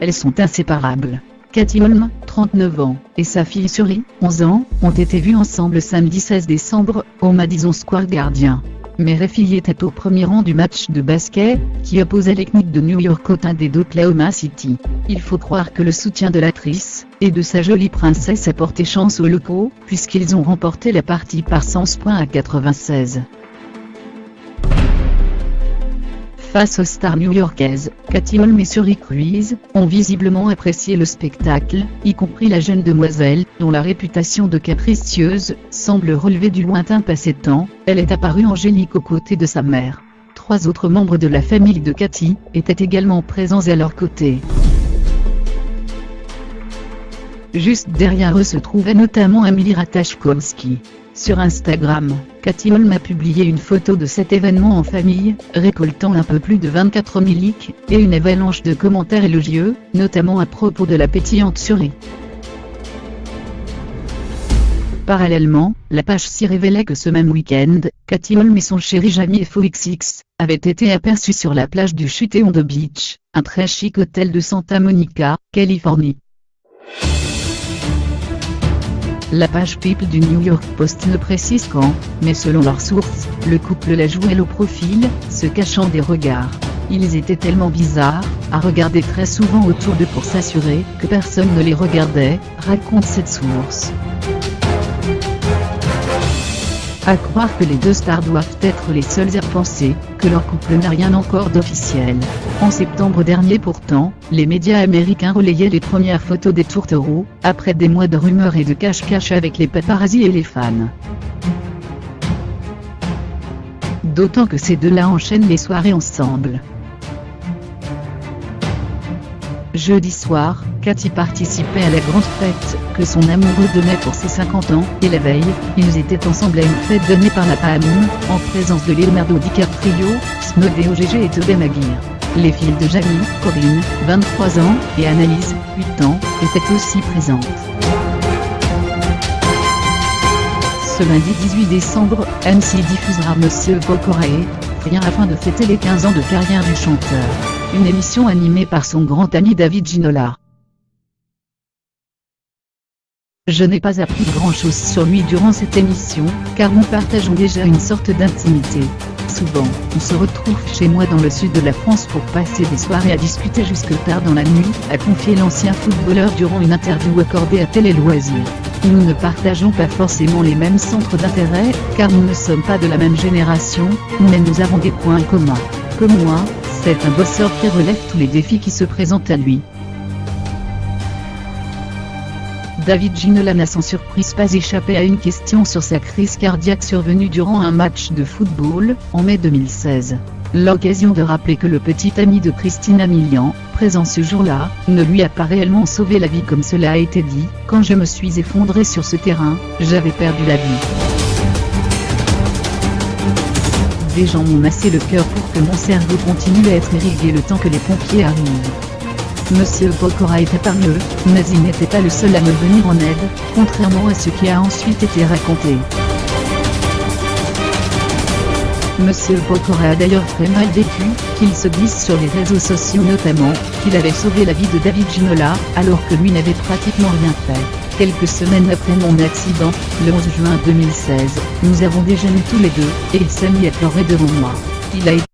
elles sont inséparables. Cathy Holm, 39 ans, et sa fille Suri, 11 ans, ont été vues ensemble samedi 16 décembre, au Madison Square Garden. Mère et fille étaient au premier rang du match de basket, qui opposait les Knicks de New York aux Thunder d'Oklahoma City. Il faut croire que le soutien de l'actrice, et de sa jolie princesse a porté chance aux locaux, puisqu'ils ont remporté la partie par 100 points à 96. Face aux stars new-yorkaises, Cathy Holm et Suri Cruise ont visiblement apprécié le spectacle, y compris la jeune demoiselle, dont la réputation de capricieuse semble relever du lointain passé temps. Elle est apparue angélique aux côtés de sa mère. 3 autres membres de la famille de Cathy étaient également présents à leur côté. Juste derrière eux se trouvait notamment Emily Ratajkowski. Sur Instagram, Cathy Holm a publié une photo de cet événement en famille, récoltant un peu plus de 24 000 likes, et une avalanche de commentaires élogieux, notamment à propos de la pétillante Suri. Parallèlement, la page s'y révélait que ce même week-end, Cathy Holm et son chéri Jamie FOXX avaient été aperçus sur la plage du Chuteon Beach, un très chic hôtel de Santa Monica, Californie. La page People du New York Post ne précise quand, mais selon leurs sources, le couple la jouait au profil, se cachant des regards. Ils étaient tellement bizarres, à regarder très souvent autour d'eux pour s'assurer que personne ne les regardait, raconte cette source. À croire que les deux stars doivent être les seules à penser que leur couple n'a rien encore d'officiel. En septembre dernier pourtant, les médias américains relayaient les premières photos des tourtereaux, après des mois de rumeurs et de cache-cache avec les paparazzis et les fans. D'autant que ces deux-là enchaînent les soirées ensemble. Jeudi soir, Cathy participait à la grande fête que son amoureux donnait pour ses 50 ans, et la veille, ils étaient ensemble à une fête donnée par la Paramount, en présence de Leonardo DiCaprio, Snowdeo GG et Tobey Maguire. Les filles de Jamie, Corinne, 23 ans, et Annalise, 8 ans, étaient aussi présentes. Ce lundi 18 décembre, MC diffusera Monsieur Bocorae, rien afin de fêter les 15 ans de carrière du chanteur. Une émission animée par son grand ami David Ginola. Je n'ai pas appris grand-chose sur lui durant cette émission, car nous partageons déjà une sorte d'intimité. Souvent, on se retrouve chez moi dans le sud de la France pour passer des soirées à discuter jusque tard dans la nuit, a confié l'ancien footballeur durant une interview accordée à Télé Loisirs. Nous ne partageons pas forcément les mêmes centres d'intérêt, car nous ne sommes pas de la même génération, mais nous avons des points communs. Comme moi, c'est un bosseur qui relève tous les défis qui se présentent à lui. David Ginola n'a sans surprise pas échappé à une question sur sa crise cardiaque survenue durant un match de football, en mai 2016. L'occasion de rappeler que le petit ami de Christina Milian, présent ce jour-là, ne lui a pas réellement sauvé la vie comme cela a été dit. Quand je me suis effondré sur ce terrain, j'avais perdu la vie. Des gens m'ont massé le cœur pour que mon cerveau continue à être irrigué le temps que les pompiers arrivent. Monsieur Pokora était parmi eux, mais il n'était pas le seul à me venir en aide, contrairement à ce qui a ensuite été raconté. Monsieur Pokora a d'ailleurs très mal vécu, qu'il se glisse sur les réseaux sociaux notamment, qu'il avait sauvé la vie de David Ginola, alors que lui n'avait pratiquement rien fait. Quelques semaines après mon accident, le 11 juin 2016, nous avons déjeuné tous les deux, et il s'est mis à pleurer devant moi. Il a été